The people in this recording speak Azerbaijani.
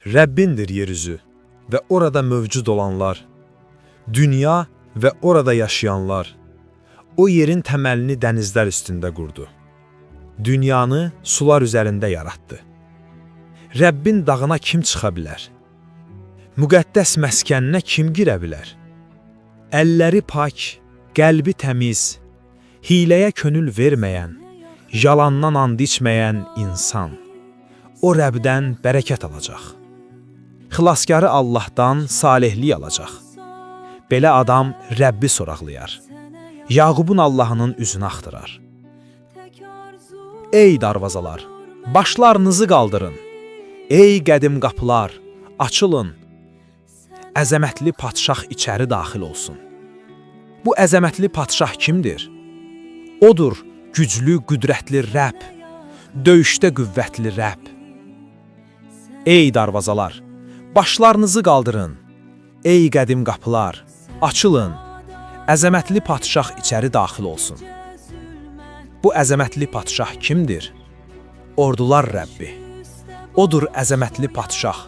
Rəbbindir yeryüzü və orada mövcud olanlar, dünya və orada yaşayanlar. O yerin təməlini dənizlər üstündə qurdu. Dünyanı sular üzərində yaratdı. Rəbbin dağına kim çıxa bilər? Müqəddəs məskəninə kim girə bilər? Əlləri pak, qəlbi təmiz, hiləyə könül verməyən, yalandan and içməyən insan. O Rəbdən bərəkət alacaq. Xilaskarı Allahdan salihlik alacaq. Belə adam Rəbbi soraqlayar. Yaqubun Allahının üzünü axtırar. Ey darvazalar, başlarınızı qaldırın. Ey qədim qapılar, açılın. Əzəmətli padşah içəri daxil olsun. Bu əzəmətli padşah kimdir? Odur güclü, qüdrətli Rəbb, döyüşdə qüvvətli Rəbb. Ey darvazalar, başlarınızı qaldırın. Ey qədim qapılar, açılın. Əzəmətli padşah içəri daxil olsun. Bu əzəmətli padşah kimdir? Ordular Rəbbi. Odur əzəmətli padşah